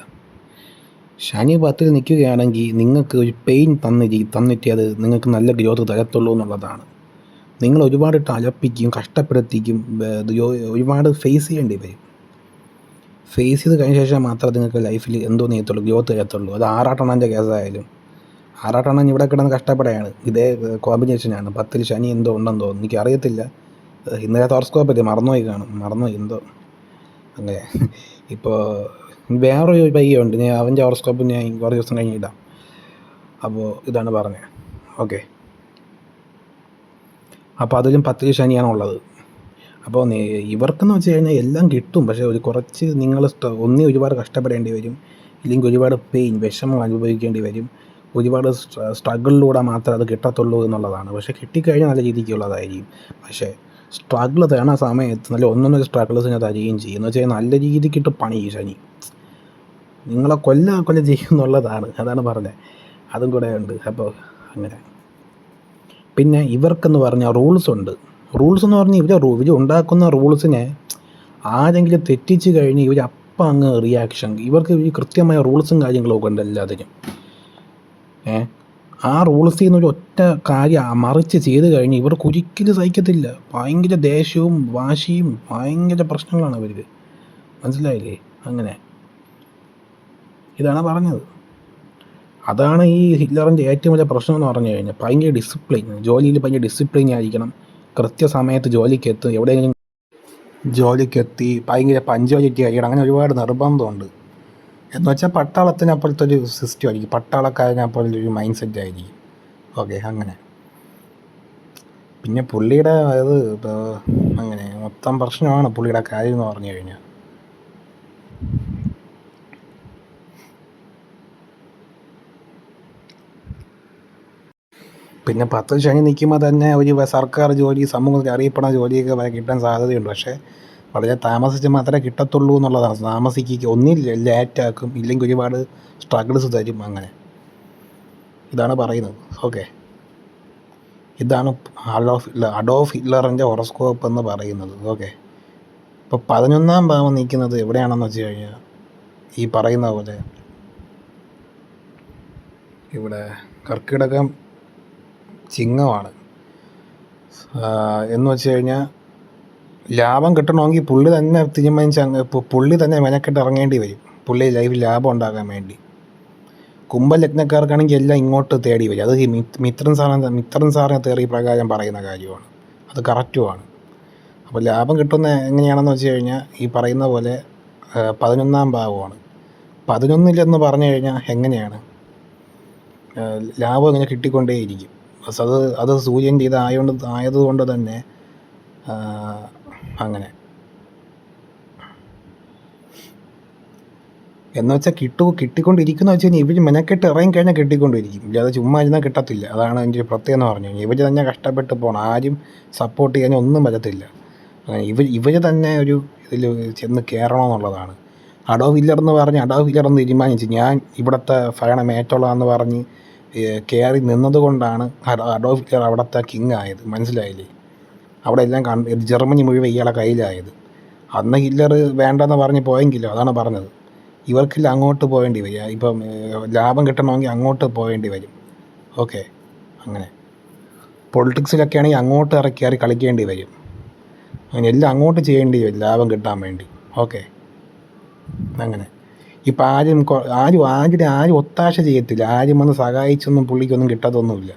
ശനി 10 നിൽക്കുകയാണെങ്കിൽ നിങ്ങൾക്ക് ഒരു പെയിൻ തന്നിട്ട് അത് നിങ്ങൾക്ക് നല്ല ഗ്രോത്ത് തരത്തുള്ളൂ എന്നുള്ളതാണ്. നിങ്ങൾ ഒരുപാട് അലപ്പിക്കും, കഷ്ടപ്പെടുത്തിക്കും, ഒരുപാട് ഫേസ് ചെയ്യേണ്ടി വരും. ഫേസ് ചെയ്ത് കഴിഞ്ഞ ശേഷം മാത്രമേ നിങ്ങൾക്ക് ലൈഫിൽ എന്തോ നീയത്തുള്ളൂ, ഗ്രോത്ത് തരത്തുള്ളൂ. അത് ആറാട്ടണ്ണൻ്റെ കേസായാലും, ആറാട്ടണ്ണൻ ഇവിടെ കിടന്ന് കഷ്ടപ്പെടുകയാണ്. ഇതേ കോമ്പിനേഷനാണ്. 10 ശനി എന്തോ ഉണ്ടെന്ന് തോന്നുന്നു, എനിക്കറിയത്തില്ല. ഇന്നലെ ഹോറോസ്കോപ്പ് മറന്നുപോയി എന്തോ അങ്ങനെ. ഇപ്പോൾ വേറൊരു പയ്യുണ്ട്, ഞാൻ അവൻ്റെ ഹോറോസ്കോപ്പ് ഞാൻ കുറേ ദിവസം കഴിഞ്ഞ് ഇടാം. അപ്പോൾ ഇതാണ് പറഞ്ഞത്. ഓക്കെ, അപ്പോൾ അതിലും 10 ശനിയാണ് ഉള്ളത്. അപ്പോൾ ഇവർക്കെന്ന് വെച്ച് കഴിഞ്ഞാൽ എല്ലാം കിട്ടും, പക്ഷേ ഒരു കുറച്ച് നിങ്ങൾ ഒന്നേ ഒരുപാട് കഷ്ടപ്പെടേണ്ടി വരും, ഇല്ലെങ്കിൽ ഒരുപാട് പെയിൻ, വിഷമം അനുഭവിക്കേണ്ടി വരും. ഒരുപാട് സ്ട്രഗിളിലൂടെ മാത്രമേ അത് കിട്ടത്തുള്ളൂ എന്നുള്ളതാണ്. പക്ഷേ കിട്ടിക്കഴിഞ്ഞാൽ നല്ല രീതിക്കുള്ളതായിരിക്കും. പക്ഷേ സ്ട്രഗിൾ തേണ സമയത്ത് നല്ല ഒന്നൊന്നര സ്ട്രഗിൾസിനെ തരികയും ചെയ്യും. എന്ന് വെച്ചാൽ നല്ല രീതിക്കിട്ട് പണി ശനി നിങ്ങളെ കൊല്ല ചെയ്യുന്നുള്ളതാണ്. അതാണ് പറഞ്ഞത്, അതും കൂടെ ഉണ്ട്. അപ്പോൾ അങ്ങനെ. പിന്നെ ഇവർക്കെന്ന് പറഞ്ഞാൽ റൂൾസ് ഉണ്ട്. റൂൾസ് എന്ന് പറഞ്ഞാൽ ഇവർ ഉണ്ടാക്കുന്ന റൂൾസിനെ ആരെങ്കിലും തെറ്റിച്ച് കഴിഞ്ഞ് ഇവർ അപ്പം അങ്ങ് റിയാക്ഷൻ. ഇവർക്ക് കൃത്യമായ റൂൾസും കാര്യങ്ങളൊക്കെ ഉണ്ട് എല്ലാത്തിനും. ആ റൂൾസിൽ നിന്നൊരു ഒറ്റ കാര്യം മറിച്ച് ചെയ്ത് കഴിഞ്ഞ് ഇവർക്ക് ഒരിക്കലും സഹിക്കത്തില്ല. ഭയങ്കര ദേഷ്യവും വാശിയും ഭയങ്കര പ്രശ്നങ്ങളാണ് ഇവർക്ക്. മനസ്സിലായില്ലേ? അങ്ങനെ ഇതാണ് പറഞ്ഞത്. അതാണ് ഈ ഹിറ്റ്ലറിൻ്റെ ഏറ്റവും വലിയ പ്രശ്നം എന്ന് പറഞ്ഞു കഴിഞ്ഞാൽ ഭയങ്കര ഡിസിപ്ലിൻ. ജോലിയിൽ ഭയങ്കര ഡിസിപ്ലിൻ ആയിരിക്കണം. കൃത്യസമയത്ത് ജോലിക്കെത്തും, എവിടെയെങ്കിലും ജോലിക്കെത്തി ഭയങ്കര പഞ്ച്വാലിറ്റി ആയിരിക്കണം. അങ്ങനെ ഒരുപാട് നിർബന്ധമുണ്ട്. എന്ന് വെച്ചാൽ പട്ടാളത്തിനപ്പോഴത്തെ ഒരു സിസ്റ്റം ആയിരിക്കും, പട്ടാളക്കാരനപ്പോഴത്തെ ഒരു മൈൻഡ് സെറ്റ് ആയിരിക്കും. ഓക്കെ, അങ്ങനെ. പിന്നെ പുള്ളിയുടെ അത് അങ്ങനെ മൊത്തം പ്രശ്നമാണ് പുള്ളിയുടെ കാര്യം എന്ന് പറഞ്ഞു കഴിഞ്ഞാൽ. പിന്നെ 10 ശനി നിൽക്കുമ്പോൾ തന്നെ ഒരു സർക്കാർ ജോലി, സമൂഹത്തിൽ അറിയപ്പെടുന്ന ജോലിയൊക്കെ വരെ കിട്ടാൻ സാധ്യതയുണ്ട്. പക്ഷേ വളരെ താമസിച്ച് മാത്രമേ കിട്ടത്തുള്ളൂ എന്നുള്ളതാണ്. താമസിക്കുക, ഒന്നില്ല ലേറ്റാക്കും, ഇല്ലെങ്കിൽ ഒരുപാട് സ്ട്രഗിൾസ് തരും. അങ്ങനെ ഇതാണ് പറയുന്നത്. ഓക്കെ, ഇതാണ് അഡോൾഫ് ഹിറ്റ്ലറിൻ്റെ ഹൊറോസ്കോപ്പ് എന്ന് പറയുന്നത്. ഓക്കെ, ഇപ്പോൾ 11-ാം ഭാവം നിൽക്കുന്നത് എവിടെയാണെന്ന് വെച്ച് കഴിഞ്ഞാൽ ഈ പറയുന്ന പോലെ ഇവിടെ കർക്കിടകം ചിങ്ങമാണ്. എന്ന് വെച്ച് കഴിഞ്ഞാൽ ലാഭം കിട്ടണമെങ്കിൽ പുള്ളി തന്നെ തീരുമാനിച്ച് പുള്ളി തന്നെ മെനക്കെട്ട് ഇറങ്ങേണ്ടി വരും, പുള്ളി ലൈഫിൽ ലാഭം ഉണ്ടാകാൻ വേണ്ടി. കുംഭലഗ്നക്കാർക്കാണെങ്കിൽ എല്ലാം ഇങ്ങോട്ട് തേടി വരും. അത് ഈ മിത്രൻ സാറിനെ തേറി പ്രകാരം പറയുന്ന കാര്യമാണ്, അത് കറക്റ്റുമാണ്. അപ്പോൾ ലാഭം കിട്ടുന്ന എങ്ങനെയാണെന്ന് വെച്ച് കഴിഞ്ഞാൽ ഈ പറയുന്ന പോലെ 11-ാം ഭാവമാണ്. 11-ലെന്ന് പറഞ്ഞു കഴിഞ്ഞാൽ എങ്ങനെയാണ് ലാഭം ഇങ്ങനെ കിട്ടിക്കൊണ്ടേയിരിക്കും. അത് സൂര്യൻ്റെ ആയതുകൊണ്ട് തന്നെ അങ്ങനെ. എന്ന് വെച്ചാൽ കിട്ടിക്കൊണ്ടിരിക്കുന്ന വെച്ച് കഴിഞ്ഞാൽ ഇവർ മെനക്കെട്ട് ഇറങ്ങിക്കഴിഞ്ഞാൽ കിട്ടിക്കൊണ്ടിരിക്കും, ഇല്ലാതെ ചുമ്മാ ഇരുന്നാൽ കിട്ടത്തില്ല. അതാണ് എൻ്റെ ഒരു പ്രത്യേകത എന്ന് പറഞ്ഞു കഴിഞ്ഞാൽ. ഇവർ തന്നെ കഷ്ടപ്പെട്ട് പോകണം, ആരും സപ്പോർട്ട് ചെയ്യാൻ ഒന്നും പറ്റത്തില്ല. ഇവർ തന്നെ ഒരു ഇതിൽ ചെന്ന് കയറണമെന്നുള്ളതാണ്. അഡോൾഫ് ഹിറ്റ്ലർ എന്ന് തീരുമാനിച്ച് ഞാൻ ഇവിടുത്തെ ഭരണം ഏറ്റോളാന്ന് പറഞ്ഞ് കയറി നിന്നത് കൊണ്ടാണ് അഡോൾഫ് ഹിറ്റ്ലർ അവിടുത്തെ കിങ് ആയത്. മനസ്സിലായില്ലേ? അവിടെ എല്ലാം ജർമ്മനി മുഴുവൻ ഇയാളെ കയ്യിലായത്. അന്ന് ഹിറ്റ്ലർ വേണ്ടെന്ന് പറഞ്ഞ് പോയെങ്കിലോ, അതാണ് പറഞ്ഞത്. ഇവർക്കില്ല അങ്ങോട്ട് പോകേണ്ടി വരിക. ഇപ്പം ലാഭം കിട്ടണമെങ്കിൽ അങ്ങോട്ട് പോകേണ്ടി വരും. ഓക്കെ, അങ്ങനെ. പൊളിറ്റിക്സിലൊക്കെ ആണെങ്കിൽ അങ്ങോട്ട് കയറി കളിക്കേണ്ടി വരും. അങ്ങനെ എല്ലാം അങ്ങോട്ട് ചെയ്യേണ്ടി വരും ലാഭം കിട്ടാൻ വേണ്ടി. ഓക്കെ, അങ്ങനെ. ഇപ്പം ആരും ഒത്താശ ചെയ്യത്തില്ല, ആരും വന്ന് സഹായിച്ചൊന്നും പുള്ളിക്കൊന്നും കിട്ടത്തൊന്നുമില്ല.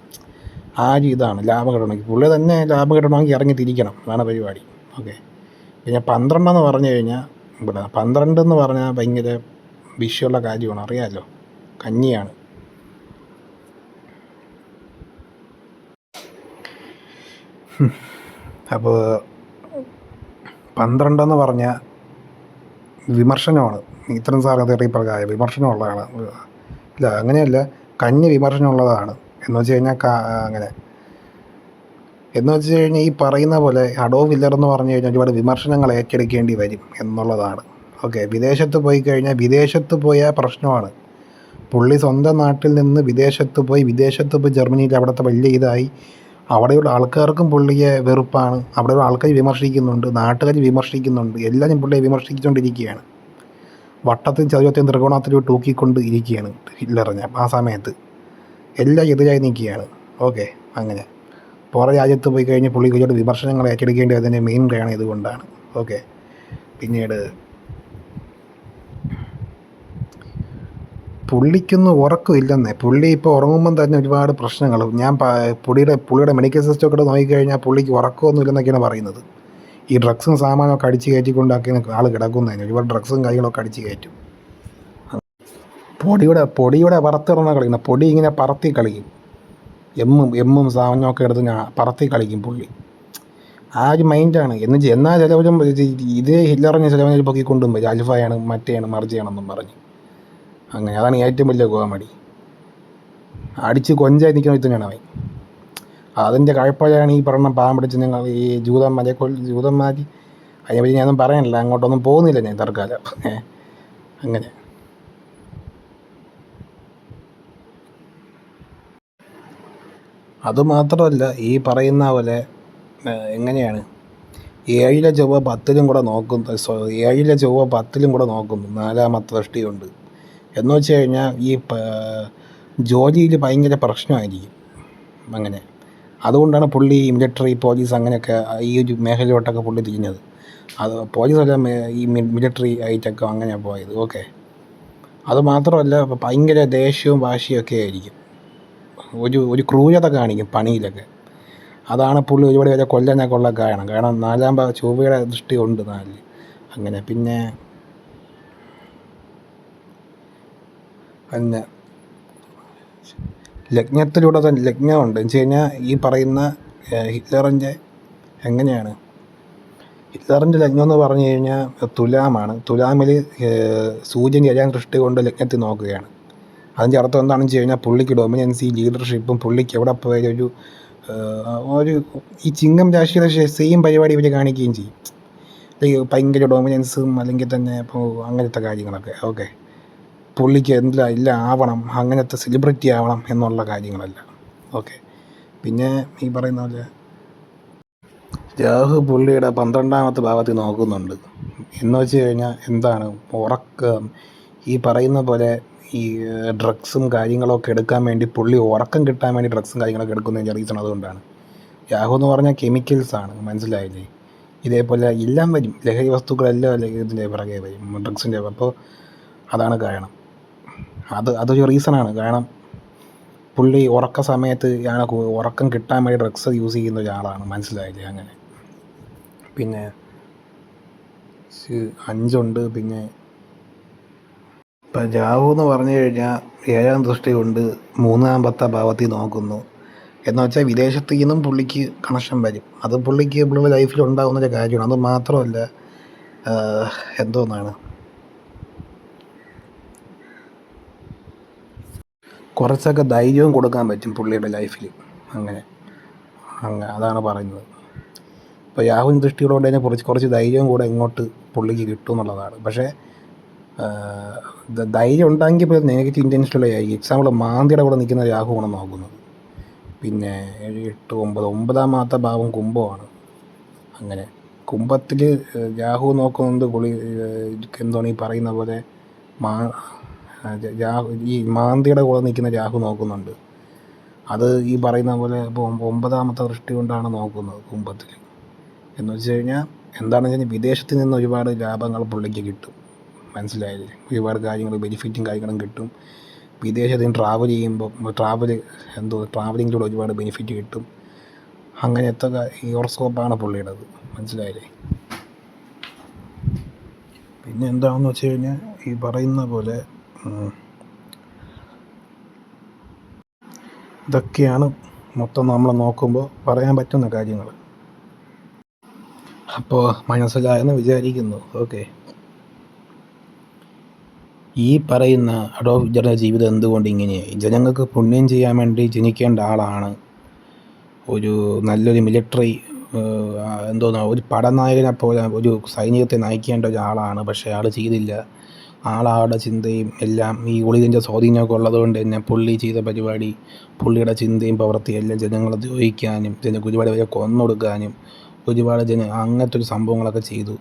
ആരും ഇതാണ് ലാഭം കിട്ടണമെങ്കിൽ പുള്ളി തന്നെ ലാഭം കിട്ടണമെങ്കിൽ ഇറങ്ങി തിരിക്കണം, അതാണ് പരിപാടി. ഓക്കെ, പിന്നെ 12 എന്ന് പറഞ്ഞു കഴിഞ്ഞാൽ ഇവിടെ 12 എന്ന് പറഞ്ഞാൽ ഭയങ്കര വിഷയമുള്ള കാര്യമാണ്, അറിയാമല്ലോ. കന്നിയാണ്. അപ്പോൾ 12 എന്ന് പറഞ്ഞാൽ വിമർശനമാണ്. ഇത്തരം സാധ്യത പ്രകാരം വിമർശനമുള്ളതാണ്. ഇല്ല അങ്ങനെയല്ല, കഞ്ഞി വിമർശനമുള്ളതാണ് എന്ന് വെച്ച് കഴിഞ്ഞാൽ അങ്ങനെ എന്ന് വെച്ച് കഴിഞ്ഞാൽ ഈ പറയുന്ന പോലെ അഡോൾഫ് ഹിറ്റ്ലർ എന്ന് പറഞ്ഞു കഴിഞ്ഞാൽ ഒരുപാട് വിമർശനങ്ങൾ ഏറ്റെടുക്കേണ്ടി വരും എന്നുള്ളതാണ്. ഓക്കെ, വിദേശത്ത് പോയി കഴിഞ്ഞാൽ വിദേശത്ത് പോയാൽ പ്രശ്നമാണ്. പുള്ളി സ്വന്തം നാട്ടിൽ നിന്ന് വിദേശത്ത് പോയി ജർമ്മനിയിൽ അവിടുത്തെ വലിയ ഇതായി അവിടെയുള്ള ആൾക്കാർക്കും പുള്ളിയെ വെറുപ്പാണ്. അവിടെയുള്ള ആൾക്കാർ വിമർശിക്കുന്നുണ്ട്, നാട്ടുകാർ വിമർശിക്കുന്നുണ്ട്, എല്ലാവരും പുള്ളിയെ വിമർശിച്ചുകൊണ്ടിരിക്കുകയാണ്. വട്ടത്തിൽ ചതുരത്തെയും ത്രികോണത്തിലും തൂക്കിക്കൊണ്ട് ഇരിക്കുകയാണ് ഹിറ്റ്ലറിനെ ആ സമയത്ത്. എല്ലാം എതിരായി നിൽക്കുകയാണ്. ഓക്കെ, അങ്ങനെ പുറം രാജ്യത്ത് പോയി കഴിഞ്ഞ് പുള്ളിക്ക് ഒരുപാട് വിമർശനങ്ങൾ ഏറ്റെടുക്കേണ്ടി അതിൻ്റെ മെയിൻ കാരണം ഇതുകൊണ്ടാണ്. ഓക്കെ, പിന്നീട് പുള്ളിക്കൊന്നും ഉറക്കമില്ലെന്നേ. പുള്ളി ഇപ്പോൾ ഉറങ്ങുമ്പം തന്നെ ഒരുപാട് പ്രശ്നങ്ങൾ. ഞാൻ പുള്ളിയുടെ മെഡിക്കൽ സിസ്റ്റം ഒക്കെ നോക്കിക്കഴിഞ്ഞാൽ പുള്ളിക്ക് ഉറക്കമൊന്നും ഇല്ലെന്നൊക്കെയാണ് പറയുന്നത്. ഈ ഡ്രഗ്സും സാമാനമൊക്കെ അടിച്ച് കയറ്റിക്കൊണ്ടാക്കിയാണ് ആൾ കിടക്കുന്നതിന്. ഒരുപാട് ഡ്രഗ്സും കാര്യങ്ങളൊക്കെ അടിച്ച് കയറ്റും. പൊടിയുടെ വറുത്തിറന്ന കളിക്കുന്ന പൊടി ഇങ്ങനെ പറത്തി കളിക്കും. എമ്മും സാമാനമൊക്കെ എടുത്ത് ഞാൻ പറത്തി കളിക്കും പുള്ളി. ആ ഒരു മൈൻഡാണ്. എന്നാൽ ചിലവരും ഇതേ ഹിറ്റ്ലറിനെ ചിലവനെ പൊക്കിക്കൊണ്ടും വരും, അൽഫയാണ് മറ്റേയാണ് മറിച്ചയാണെന്നും പറഞ്ഞ്. അങ്ങനെ അതാണ് ഏറ്റവും വലിയ കോമഡി. അടിച്ച് കൊഞ്ചായി നിൽക്കുന്ന തന്നെയാണ് അവൻ. അതിൻ്റെ കാഴ്ചപ്പാടാണ് ഈ പറഞ്ഞ പാവം പിടിച്ച് നിങ്ങൾ ഈ ജൂതന്മാർ അതിനെപ്പറ്റി ഞാനൊന്നും പറയാനില്ല, അങ്ങോട്ടൊന്നും പോകുന്നില്ല ഞാൻ തൽക്കാലം. അങ്ങനെ അതുമാത്രമല്ല, ഈ പറയുന്ന പോലെ എങ്ങനെയാണ് 7 ചൊവ്വ 10 കൂടെ നോക്കുന്നു. 7 ചൊവ്വ 10 കൂടെ നോക്കുന്നു, 4ാമത്തെ ദൃഷ്ടിയുണ്ട് എന്ന് വെച്ച് കഴിഞ്ഞാൽ ഈ ജോലിയിൽ ഭയങ്കര പ്രശ്നമായിരിക്കും. അങ്ങനെ അതുകൊണ്ടാണ് പുള്ളി മിലിറ്ററി, പോലീസ് അങ്ങനെയൊക്കെ ഈ ഒരു മേഖലയോട്ടൊക്കെ പുള്ളി തിരിഞ്ഞത്. അത് പോലീസല്ല, ഈ മിലിറ്ററി ആയിട്ടൊക്കെ അങ്ങനെയാണ് പോയത്. ഓക്കെ, അതുമാത്രമല്ല ഭയങ്കര ദേഷ്യവും വാശിയൊക്കെ ആയിരിക്കും. ഒരു ക്രൂരത കാണിക്കും പണിയിലൊക്കെ. അതാണ് പുള്ളി ഒരുപാട് പേരെ കൊല്ലാനൊക്കെ ഉള്ള കാരണം. 4ാം ചൊവ്വയുടെ ദൃഷ്ടി ഉണ്ട് 4. അങ്ങനെ പിന്നെ ലഗ്നത്തിലൂടെ തന്നെ ലഗ്നമുണ്ട് എന്ന് വെച്ച് കഴിഞ്ഞാൽ ഈ പറയുന്ന ഹിറ്റ്ലറിൻ്റെ എങ്ങനെയാണ് ഹിറ്റ്ലറിൻ്റെ ലഗ്നം എന്ന് പറഞ്ഞു കഴിഞ്ഞാൽ തുലാമാണ്. തുലാമിൽ സൂര്യൻ 7ാം ദൃഷ്ടി കൊണ്ട് ലഗ്നത്തിൽ നോക്കുകയാണ്. അതിൻ്റെ അർത്ഥം എന്താണെന്ന് വെച്ച് കഴിഞ്ഞാൽ പുള്ളിക്ക് ഡൊമിനൻസി, ലീഡർഷിപ്പും, പുള്ളിക്ക് എവിടെ പോയാലും ഒരു ഈ ചിങ്ങം രാശിയുടെ സെയിം പരിപാടി ഇവർ കാണിക്കുകയും ചെയ്യും. ഭയങ്കര ഡൊമിനൻസും അല്ലെങ്കിൽ തന്നെ ഇപ്പോൾ അങ്ങനത്തെ കാര്യങ്ങളൊക്കെ. ഓക്കെ, പുള്ളിക്ക് എല്ലാം ആവണം, അങ്ങനത്തെ സെലിബ്രിറ്റി ആവണം എന്നുള്ള കാര്യങ്ങളല്ല. ഓക്കെ, പിന്നെ ഈ പറയുന്ന പോലെ രാഹു പുള്ളിയുടെ 12ാമത്തെ ഭാവത്തിൽ നോക്കുന്നുണ്ട് എന്ന് വെച്ച് കഴിഞ്ഞാൽ എന്താണ് ഉറക്കം. ഈ പറയുന്ന പോലെ ഈ ഡ്രഗ്സും കാര്യങ്ങളൊക്കെ എടുക്കാൻ വേണ്ടി പുള്ളി ഉറക്കം കിട്ടാൻ വേണ്ടി ഡ്രഗ്സും കാര്യങ്ങളൊക്കെ എടുക്കുന്നതിൻ്റെ റീസൺ അതുകൊണ്ടാണ്. രാഹു എന്ന് പറഞ്ഞാൽ കെമിക്കൽസാണ്, മനസ്സിലായില്ലേ? ഇതേപോലെ എല്ലാം വരും, ലഹരി വസ്തുക്കളെല്ലാം ഇതിൻ്റെ പിറകെ വരും, ഡ്രഗ്സിൻ്റെ. അപ്പോൾ അതാണ് കാരണം. അതൊരു റീസണാണ്. കാരണം പുള്ളി ഉറക്ക സമയത്ത് ഉറക്കം കിട്ടാൻ വേണ്ടി ഡ്രഗ്സ് യൂസ് ചെയ്യുന്ന ഒരാളാണ്, മനസ്സിലായില്ലേ? അങ്ങനെ പിന്നെ 5 പിന്നെ ഇപ്പം രാഹു എന്ന് പറഞ്ഞു കഴിഞ്ഞാൽ 7ാം ദൃഷ്ടി കൊണ്ട് 3ാമത്തെ ഭാവത്തിൽ നോക്കുന്നു എന്ന് വെച്ചാൽ വിദേശത്ത് നിന്നും പുള്ളിക്ക് കണക്ഷൻ വരും. അത് പുള്ളിയുടെ ലൈഫിൽ ഉണ്ടാകുന്നൊരു കാര്യമാണ്. അത് മാത്രമല്ല എന്തോന്നാണ് കുറച്ചൊക്കെ ധൈര്യവും കൊടുക്കാൻ പറ്റും പുള്ളിയുടെ ലൈഫിൽ. അങ്ങനെ അതാണ് പറയുന്നത്. ഇപ്പോൾ രാഹുവിൻ ദൃഷ്ടിയോടെ തന്നെ കുറച്ച് ധൈര്യവും കൂടെ ഇങ്ങോട്ട് പുള്ളിക്ക് കിട്ടും എന്നുള്ളതാണ്. പക്ഷേ ധൈര്യം ഉണ്ടെങ്കിൽ ഇപ്പോൾ നെഗറ്റീവ് ഇൻറ്റൻഷനുള്ള ആയിരിക്കും. എക്സാമ്പിൾ മാന്തിയുടെ കൂടെ നിൽക്കുന്ന രാഹുവാണ് നോക്കുന്നത്. പിന്നെ 7, 8, 9 9ാമത്തെ ഭാവം കുംഭമാണ്. അങ്ങനെ കുംഭത്തിൽ രാഹു നോക്കുന്നത് എന്താണ് ഈ പറയുന്ന പോലെ ഈ മാന്തിയുടെ കൂടെ നിൽക്കുന്ന രാഹു നോക്കുന്നുണ്ട്. അത് ഈ പറയുന്ന പോലെ ഇപ്പോൾ 9ാമത്തെ ദൃഷ്ടി കൊണ്ടാണ് നോക്കുന്നത് കുംഭത്തിൽ. എന്ന് വെച്ച് കഴിഞ്ഞാൽ എന്താണെന്ന് വെച്ച് കഴിഞ്ഞാൽ വിദേശത്ത് നിന്ന് ഒരുപാട് ലാഭങ്ങൾ പുള്ളിക്ക് കിട്ടും, മനസ്സിലായില്ലേ? ഒരുപാട് കാര്യങ്ങൾ, ബെനിഫിറ്റും കാര്യങ്ങളും കിട്ടും. വിദേശത്ത് നിന്ന് ട്രാവൽ ചെയ്യുമ്പോൾ ട്രാവലിങ്ങിലൂടെ ഒരുപാട് ബെനിഫിറ്റ് കിട്ടും. അങ്ങനത്തെ ഈ ഹോറോസ്കോപ്പാണ് പുള്ളിയുടേത്, മനസ്സിലായില്ലേ? പിന്നെ എന്താണെന്ന് വെച്ച് കഴിഞ്ഞാൽ ഈ പറയുന്ന പോലെ ഇതൊക്കെയാണ് മൊത്തം നമ്മൾ നോക്കുമ്പോൾ പറയാൻ പറ്റുന്ന കാര്യങ്ങൾ. അപ്പോൾ മനസ്സിലായെന്ന് വിചാരിക്കുന്നു. ഓക്കെ. ഈ പറയുന്ന അഡോൾഫ് ഹിറ്റ്ലറുടെ ജീവിതം എന്തുകൊണ്ട് ഇങ്ങനെയായി? ജനങ്ങൾക്ക് പുണ്യം ചെയ്യാൻ വേണ്ടി ജനിക്കേണ്ട ആളാണ്. ഒരു നല്ലൊരു മിലിട്ടറി ഒരു പടനായകനെ പോലെ ഒരു സൈന്യത്തെ നയിക്കേണ്ട ഒരാളാണ്. പക്ഷേ ആൾ ചെയ്തില്ല. ആളുടെ ചിന്തയും എല്ലാം ഈ ഒളിവിൻ്റെ സ്വാധീനമൊക്കെ ഉള്ളതുകൊണ്ട് തന്നെ പുള്ളി ചെയ്ത പരിപാടി, പുള്ളിയുടെ ചിന്തയും പ്രവൃത്തിയും എല്ലാം ജനങ്ങളെ ദ്രോഹിക്കാനും ഒരുപാട് പേരെ കൊന്നൊടുക്കാനും ഒരുപാട് അങ്ങനത്തെ ഒരു സംഭവങ്ങളൊക്കെ ചെയ്തു.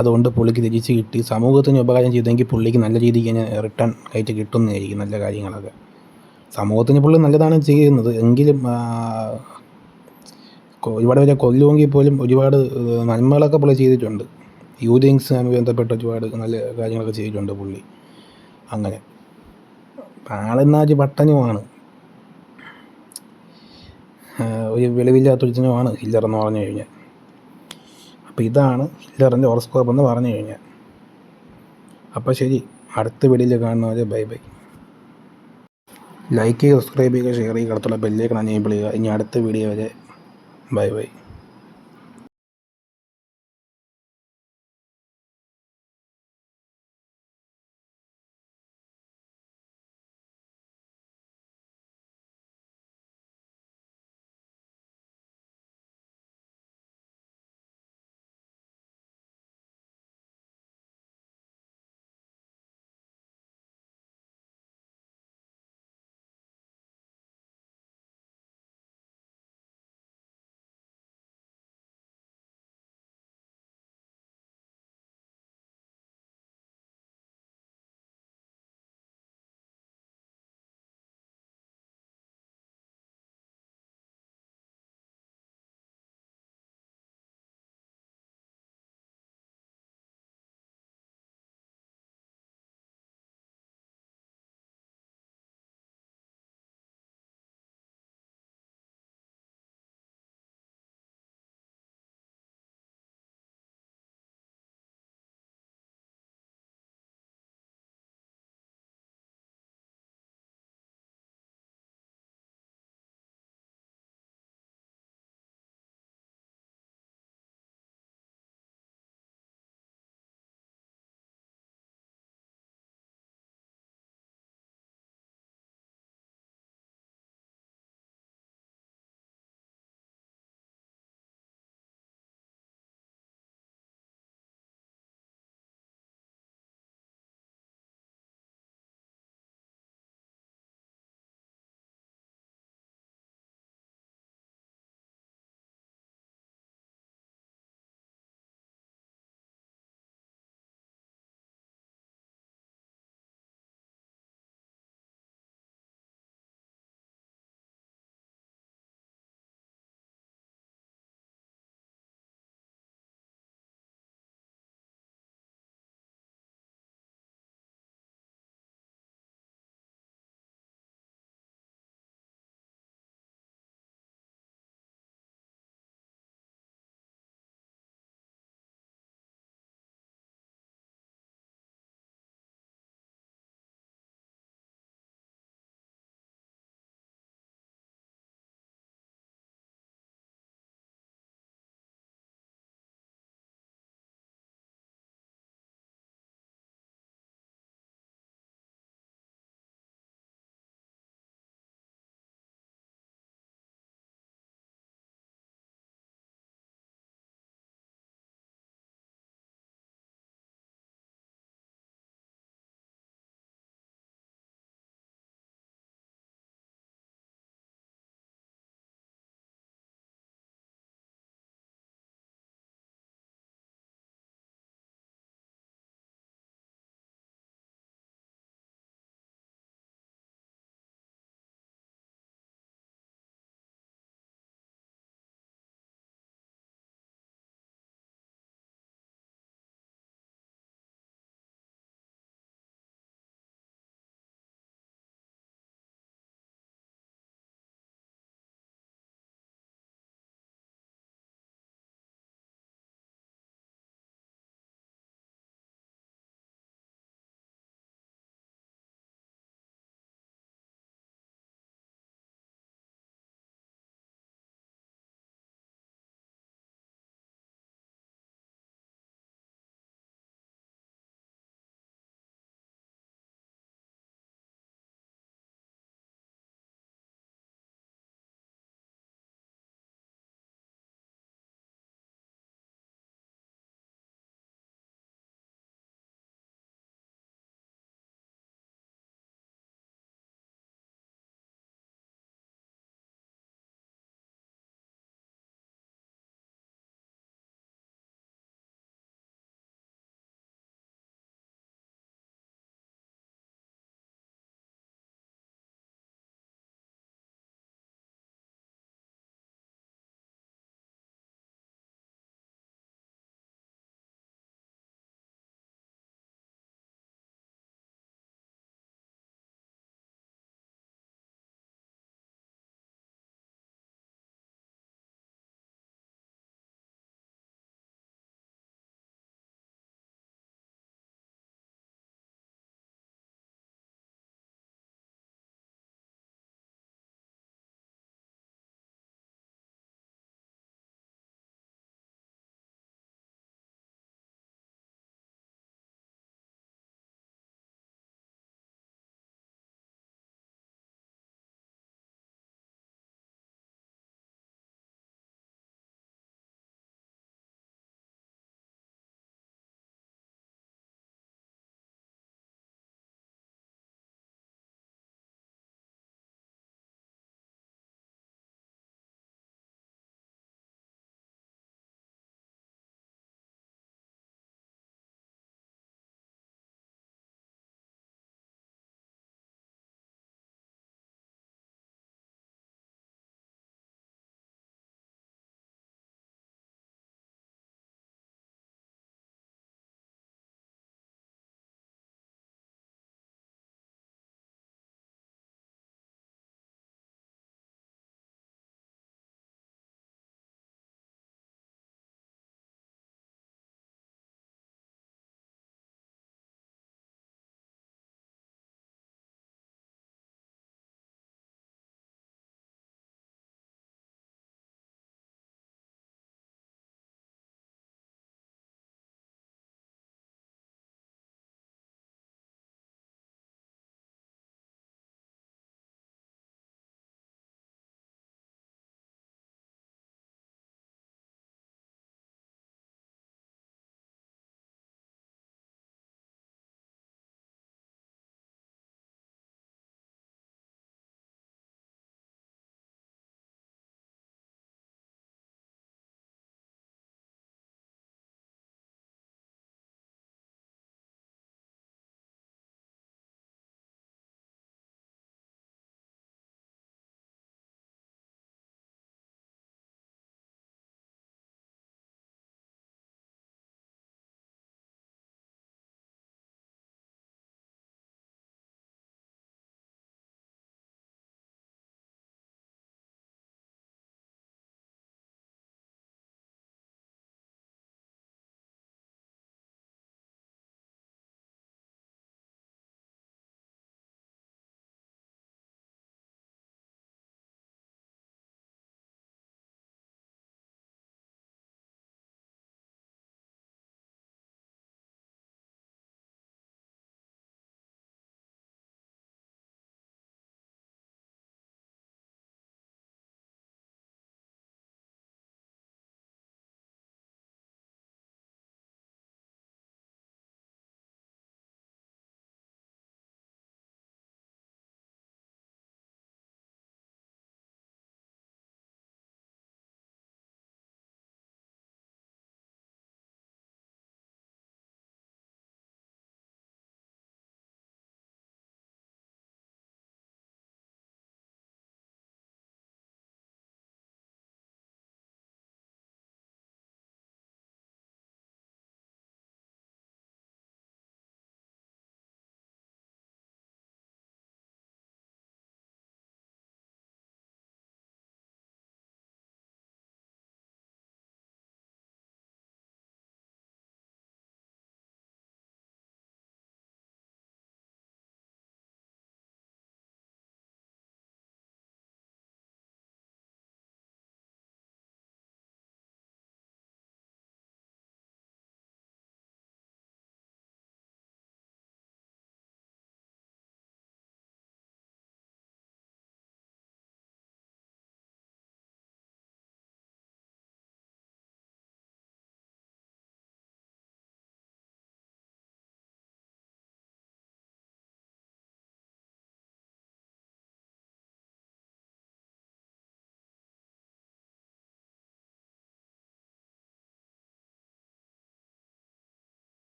അതുകൊണ്ട് പുള്ളിക്ക് തിരിച്ച് കിട്ടി. സമൂഹത്തിന് ഉപകാരം ചെയ്തെങ്കിൽ പുള്ളിക്ക് നല്ല രീതിക്ക് തന്നെ റിട്ടേൺ ആയിട്ട് കിട്ടുന്നതായിരിക്കും നല്ല കാര്യങ്ങളൊക്കെ. സമൂഹത്തിന് പുള്ളി നല്ലതാണ് ചെയ്യുന്നത്. എങ്കിലും ഒരുപാട് പേരെ കൊല്ലുമെങ്കിൽ പോലും ഒരുപാട് നന്മകളൊക്കെ പുള്ളി ചെയ്തിട്ടുണ്ട്. യൂത്തിങ്സുമായി ബന്ധപ്പെട്ട് ഒരുപാട് നല്ല കാര്യങ്ങളൊക്കെ ചെയ്തിട്ടുണ്ട് പുള്ളി. അങ്ങനെ ആളെന്നാൽ ഒരു പട്ടനുമാണ്, ഒരു വെളിവില്ലാത്തൊരുത്തനുമാണ് ഹിറ്റ്ലർ എന്ന് പറഞ്ഞു കഴിഞ്ഞാൽ. അപ്പോൾ ഇതാണ് ഹിറ്റ്ലറിൻ്റെ ഹോറോസ്കോപ്പ് എന്ന് പറഞ്ഞു കഴിഞ്ഞാൽ. അപ്പോൾ ശരി, അടുത്ത വീഡിയോയിൽ കാണുന്നവരെ ബൈ ബൈ. ലൈക്ക് ചെയ്യുക, സബ്സ്ക്രൈബ് ചെയ്യുക, ഷെയർ ചെയ്യുക, അടുത്തുള്ള ബെല്ലേക്ക് എനേബിൾ ചെയ്യുക. ഇനി അടുത്ത വീഡിയോ വരെ ബൈ ബൈ.